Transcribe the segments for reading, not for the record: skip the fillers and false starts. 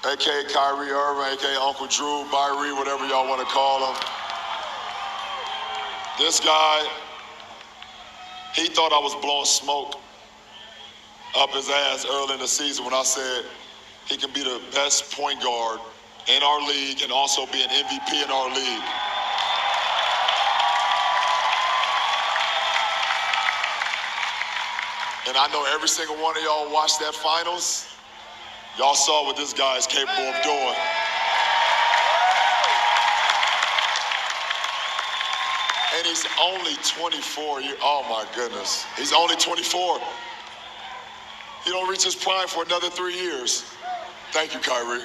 a.k.a. Kryie Irving, a.k.a. Uncle Drew, Byrie, whatever y'all want to call him. This guy, he thought I was blowing smoke up his ass early in the season when I said he can be the best point guard in our league and also be an MVP in our league. And I know every single one of y'all watched that finals. Y'all saw what this guy is capable of doing. And he's only 24 years. Oh my goodness. He's only 24. He don't reach his prime for another 3 years. Thank you, Kyrie.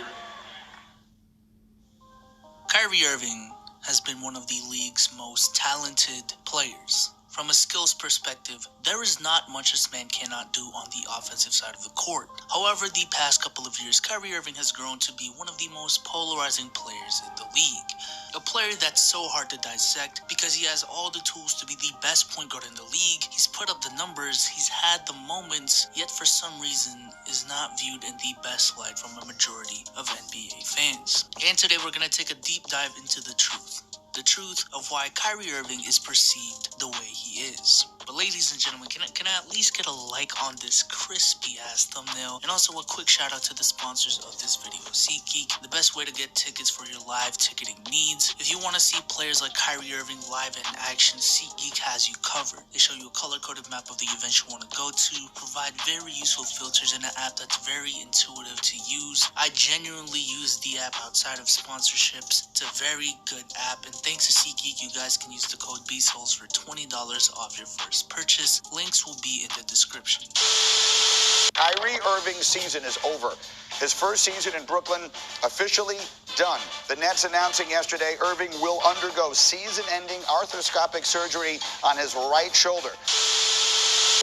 Kyrie Irving has been one of the league's most talented players. From a skills perspective, there is not much this man cannot do on the offensive side of the court. However, the past couple of years, Kyrie Irving has grown to be one of the most polarizing players in the league. A player that's so hard to dissect because he has all the tools to be the best point guard in the league. He's put up the numbers, he's had the moments, yet for some reason is not viewed in the best light from a majority of NBA fans. And today we're going to take a deep dive into the truth. The truth of why Kyrie Irving is perceived the way he is. But ladies and gentlemen, can I at least get a like on this crispy ass thumbnail? And also a quick shout out to the sponsors of this video. SeatGeek, the best way to get tickets for your live ticketing needs. If you want to see players like Kyrie Irving live in action, SeatGeek has you covered. They show you a color-coded map of the events you want to go to, provide very useful filters in an app that's very intuitive to use. I genuinely use the app outside of sponsorships. It's a very good app, and thanks to SeatGeek, you guys can use the code BEASTHOLES for $20 off your first purchase. Links will be in the description. Kyrie Irving's season is over. His first season in Brooklyn officially done. The Nets announcing yesterday Irving will undergo season-ending arthroscopic surgery on his right shoulder.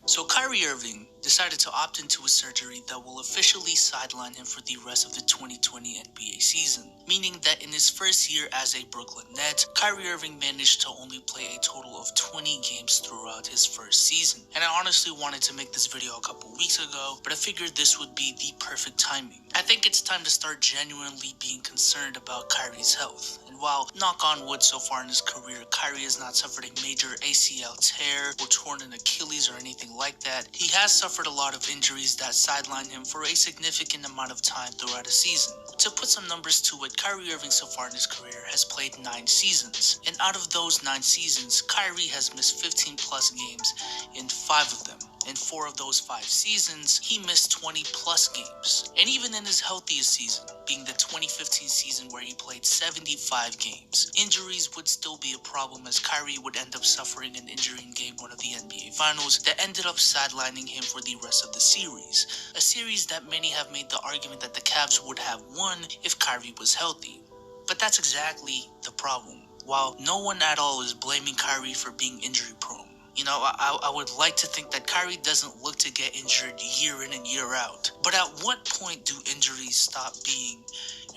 So Kyrie Irving decided to opt into a surgery that will officially sideline him for the rest of the 2020 NBA season, meaning that in his first year as a Brooklyn Net, Kyrie Irving managed to only play a total of 20 games throughout his first season. And I honestly wanted to make this video a couple weeks ago, but I figured this would be the perfect timing. I think it's time to start genuinely being concerned about Kyrie's health. And while, knock on wood, so far in his career, Kyrie has not suffered a major ACL tear or torn an Achilles or anything like that, he has suffered a lot of injuries that sideline him for a significant amount of time throughout a season. To put some numbers to it, Kyrie Irving so far in his career has played 9 seasons. And out of those 9 seasons, Kyrie has missed 15 plus games in 5 of them. In 4 of those 5 seasons, he missed 20 plus games. And even in his healthiest season, being the 2015 season where he played 75 games, injuries would still be a problem as Kyrie would end up suffering an injury in Game 1 of the NBA Finals that ended up sidelining him for the rest of the series. A series that many have made the argument that the Cavs would have won if Kyrie was healthy. But that's exactly the problem. While no one at all is blaming Kyrie for being injury prone, you know, I would like to think that Kyrie doesn't look to get injured year in and year out. But at what point do injuries stop being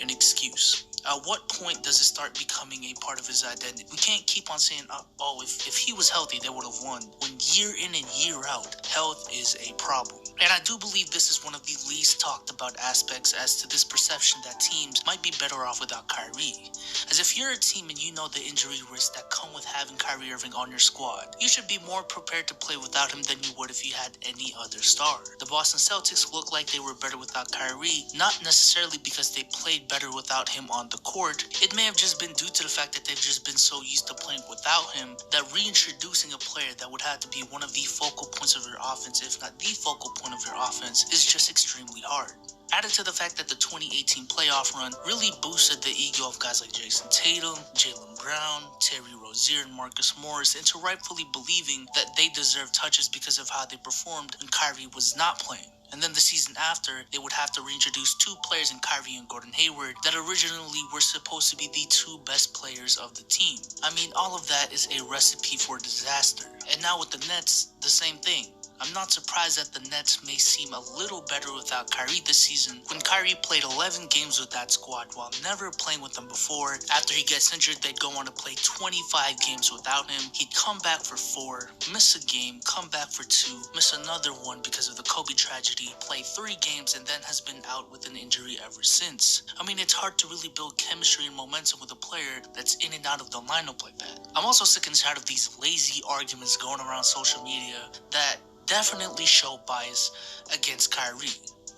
an excuse? At what point does it start becoming a part of his identity? We can't keep on saying, if he was healthy, they would have won. When year in and year out, health is a problem. And I do believe this is one of the least talked about aspects as to this perception that teams might be better off without Kyrie. As if you're a team and you know the injury risks that come with having Kyrie Irving on your squad, you should be more prepared to play without him than you would if you had any other star. The Boston Celtics look like they were better without Kyrie, not necessarily because they played better without him on the court. It may have just been due to the fact that they've just been so used to playing without him that reintroducing a player that would have to be one of the focal points of your offense, if not the focal point of your offense, is just extremely hard. Added to the fact that the 2018 playoff run really boosted the ego of guys like Jason Tatum, Jaylen Brown, Terry Rozier, and Marcus Morris into rightfully believing that they deserve touches because of how they performed when Kyrie was not playing. And then the season after, they would have to reintroduce 2 players in Kyrie and Gordon Hayward that originally were supposed to be the 2 best players of the team. I mean, all of that is a recipe for disaster. And now with the Nets, the same thing. I'm not surprised that the Nets may seem a little better without Kyrie this season, when Kyrie played 11 games with that squad while never playing with them before. After he gets injured, they'd go on to play 25 games without him. He'd come back for 4, miss a game, come back for 2, miss another one because of the Kobe tragedy, play 3 games, and then has been out with an injury ever since. I mean, it's hard to really build chemistry and momentum with a player that's in and out of the lineup like that. I'm also sick and tired of these lazy arguments going around social media that definitely show bias against Kyrie.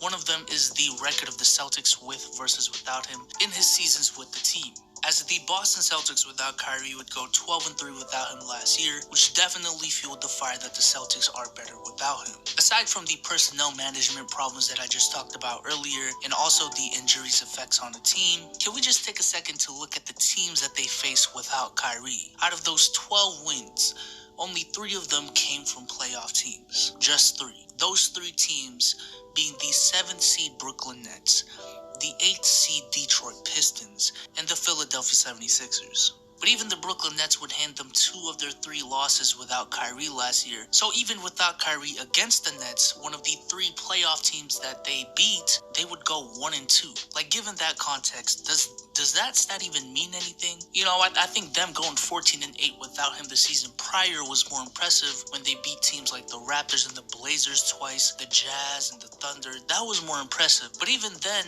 One of them is the record of the Celtics with versus without him in his seasons with the team, as the Boston Celtics without Kyrie would go 12-3 without him last year, which definitely fueled the fire that the Celtics are better without him. Aside from the personnel management problems that I just talked about earlier, and also the injuries effects on the team, can we just take a second to look at the teams that they face without Kyrie? Out of those 12 wins, only 3 of them came from playoff teams. Just 3. Those 3 teams being the 7th seed Brooklyn Nets, the 8th seed Detroit Pistons, and the Philadelphia 76ers. But even the Brooklyn Nets would hand them 2 of their 3 losses without Kyrie last year. So even without Kyrie against the Nets, one of the 3 playoff teams that they beat, they would go 1-2. Like, given that context, does that stat even mean anything? You know, I think them going 14-8 without him the season prior was more impressive when they beat teams like the Raptors and the Blazers twice, the Jazz and the Thunder. That was more impressive. But even then,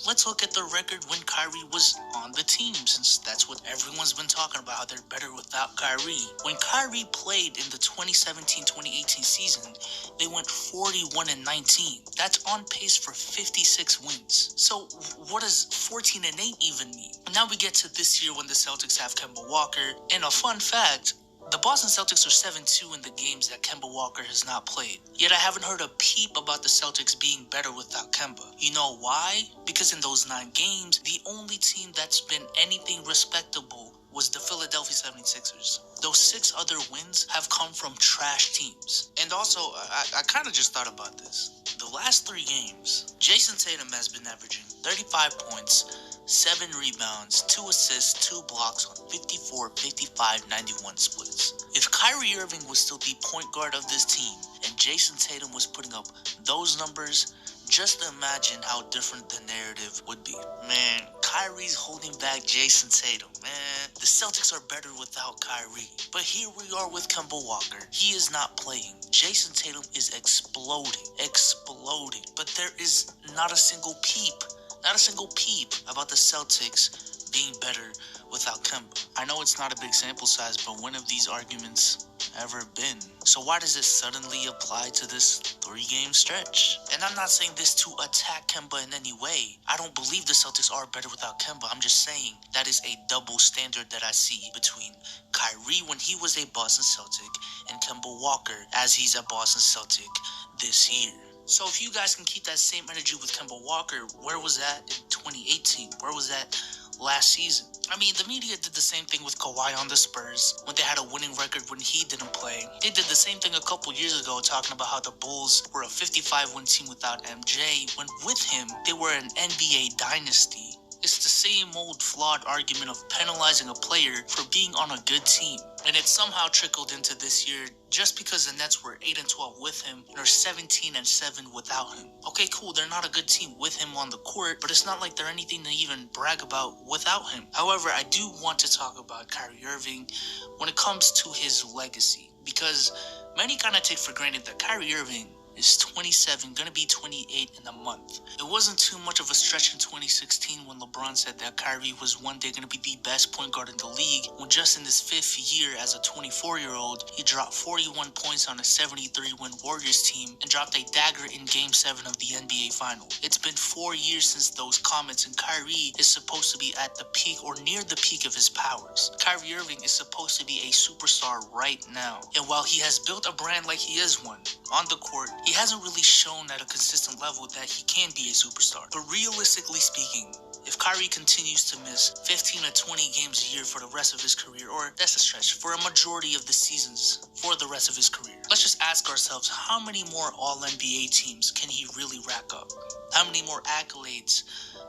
let's look at the record when Kyrie was on the team, since that's what everyone's been talking about, how they're better without Kyrie. When Kyrie played in the 2017-2018 season, they went 41-19. That's on pace for 56 wins. So what does 14-8 even mean? Now we get to this year when the Celtics have Kemba Walker, and a fun fact, the Boston Celtics are 7-2 in the games that Kemba Walker has not played. Yet I haven't heard a peep about the Celtics being better without Kemba. You know why? Because in those 9 games, the only team that's been anything respectable was the Philadelphia 76ers. Those 6 other wins have come from trash teams. And also, I kind of just thought about this. The last 3 games, Jason Tatum has been averaging 35 points, 7 rebounds, 2 assists, 2 blocks on 54, 55, 91 splits. If Kyrie Irving was still the point guard of this team and Jason Tatum was putting up those numbers, just imagine how different the narrative would be. Man, Kyrie's holding back Jason Tatum. Man, the Celtics are better without Kyrie. But here we are with Kemba Walker. He is not playing. Jason Tatum is exploding. But there is not a single peep about the Celtics being better without Kemba. I know it's not a big sample size, but when have these arguments ever been? So why does it suddenly apply to this 3-game stretch? And I'm not saying this to attack Kemba in any way. I don't believe the Celtics are better without Kemba. I'm just saying that is a double standard that I see between Kyrie when he was a Boston Celtic and Kemba Walker as he's a Boston Celtic this year. So if you guys can keep that same energy with Kemba Walker, where was that in 2018? Where was that last season? I mean, the media did the same thing with Kawhi on the Spurs when they had a winning record when he didn't play. They did the same thing a couple years ago talking about how the Bulls were a 55-win team without MJ, when with him, they were an NBA dynasty. It's the same old flawed argument of penalizing a player for being on a good team. And it somehow trickled into this year just because the Nets were 8-12 with him and are 17-7 without him. Okay, cool, they're not a good team with him on the court, but it's not like they're anything to even brag about without him. However, I do want to talk about Kyrie Irving when it comes to his legacy, because many kind of take for granted that Kyrie Irving is 27, gonna be 28 in a month. It wasn't too much of a stretch in 2016 when LeBron said that Kyrie was one day gonna be the best point guard in the league, when just in his 5th year as a 24-year-old, he dropped 41 points on a 73-win Warriors team and dropped a dagger in Game 7 of the NBA Final. It's been 4 years since those comments, and Kyrie is supposed to be at the peak or near the peak of his powers. Kyrie Irving is supposed to be a superstar right now, and while he has built a brand like he is one, on the court, he hasn't really shown at a consistent level that he can be a superstar. But realistically speaking, if Kyrie continues to miss 15 to 20 games a year for the rest of his career, or that's a stretch, for a majority of the seasons for the rest of his career, let's just ask ourselves, how many more All-NBA teams can he really rack up? How many more accolades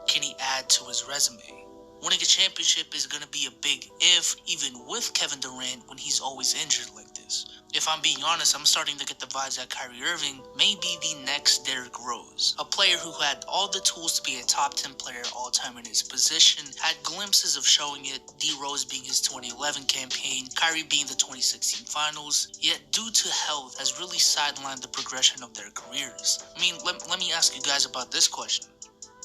can he add to his resume? Winning a championship is going to be a big if, even with Kevin Durant when he's always injured like this. is. If I'm being honest, I'm starting to get the vibes that Kyrie Irving may be the next Derrick Rose. A player who had all the tools to be a top 10 player all time in his position, had glimpses of showing it, D Rose being his 2011 campaign, Kyrie being the 2016 finals, yet due to health has really sidelined the progression of their careers. I mean, let me ask you guys about this question.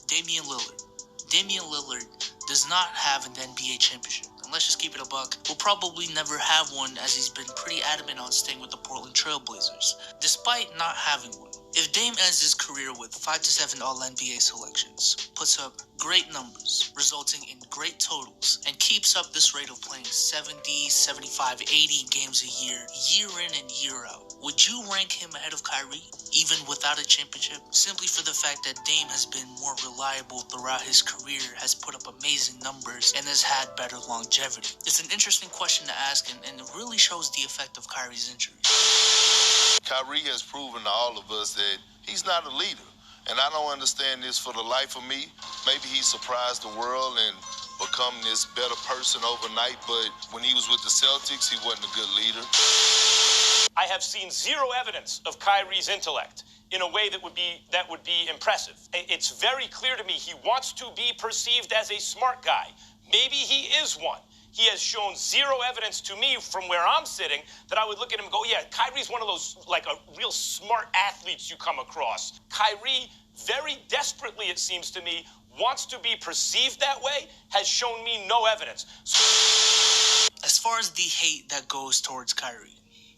Damian Lillard. Damian Lillard does not have an NBA championship. And let's just keep it a buck. Will probably never have one, as he's been pretty adamant on staying with the Portland Trail Blazers, despite not having one. If Dame ends his career with 5 to 7 All-NBA selections, puts up great numbers, resulting in great totals, and keeps up this rate of playing 70, 75, 80 games a year in and year out, would you rank him ahead of Kyrie, even without a championship? Simply for the fact that Dame has been more reliable throughout his career, has put up amazing numbers, and has had better longevity. It's an interesting question to ask, and it really shows the effect of Kyrie's injury. Kyrie has proven to all of us that he's not a leader. And I don't understand this for the life of me. Maybe he surprised the world and become this better person overnight, but when he was with the Celtics, he wasn't a good leader. I have seen zero evidence of Kyrie's intellect in a way that would be impressive. It's very clear to me he wants to be perceived as a smart guy. Maybe he is one. He has shown zero evidence to me from where I'm sitting that I would look at him and go, yeah, Kyrie's one of those, like, a real smart athletes you come across. Kyrie, very desperately, it seems to me, wants to be perceived that way, has shown me no evidence. As far as the hate that goes towards Kyrie,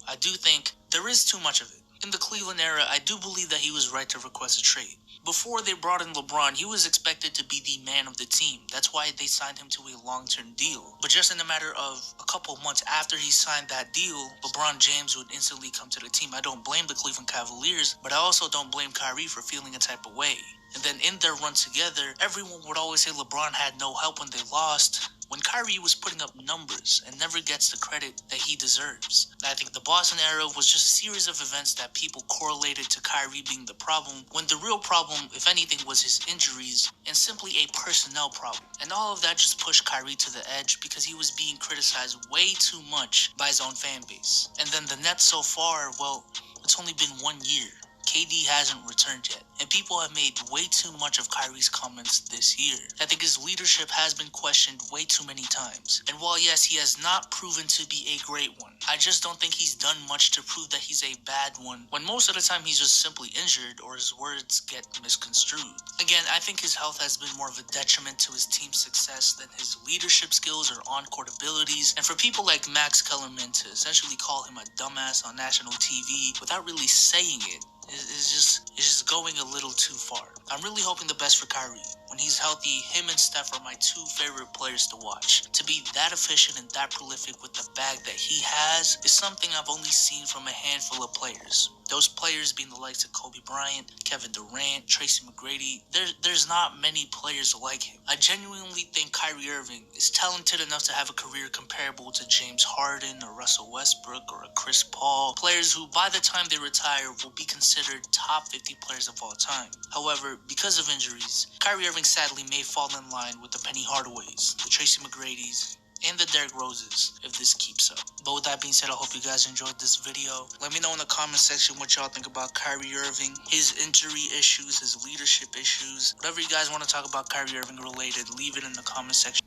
I do think there is too much of it. In the Cleveland era, I do believe that he was right to request a trade. Before they brought in LeBron, he was expected to be the man of the team. That's why they signed him to a long-term deal. But just in a matter of a couple months after he signed that deal, LeBron James would instantly come to the team. I don't blame the Cleveland Cavaliers, but I also don't blame Kyrie for feeling a type of way. And then in their run together, everyone would always say LeBron had no help when they lost, when Kyrie was putting up numbers and never gets the credit that he deserves. I think the Boston era was just a series of events that people correlated to Kyrie being the problem, when the real problem, if anything, was his injuries and simply a personnel problem. And all of that just pushed Kyrie to the edge because he was being criticized way too much by his own fan base. And then the Nets so far, well, it's only been 1 year. KD hasn't returned yet, and people have made way too much of Kyrie's comments this year. I think his leadership has been questioned way too many times, and while yes, he has not proven to be a great one, I just don't think he's done much to prove that he's a bad one, when most of the time he's just simply injured or his words get misconstrued. Again, I think his health has been more of a detriment to his team's success than his leadership skills or on-court abilities, and for people like Max Kellerman to essentially call him a dumbass on national TV without really saying it, is just going a little too far. I'm really hoping the best for Kyrie. When he's healthy, him and Steph are my two favorite players to watch. To be that efficient and that prolific with the bag that he has is something I've only seen from a handful of players. Those players being the likes of Kobe Bryant, Kevin Durant, Tracy McGrady. There's not many players like him. I genuinely think Kyrie Irving is talented enough to have a career comparable to James Harden or Russell Westbrook or a Chris Paul. Players who by the time they retire will be considered top 50 players of all time. However, because of injuries, Kyrie Irving sadly may fall in line with the Penny Hardaways, the Tracy McGradys, and the Derrick Roses if this keeps up. But with that being said, I hope you guys enjoyed this video. Let me know in the comment section what y'all think about Kyrie Irving, his injury issues, his leadership issues. Whatever you guys want to talk about Kyrie Irving related, leave it in the comment section.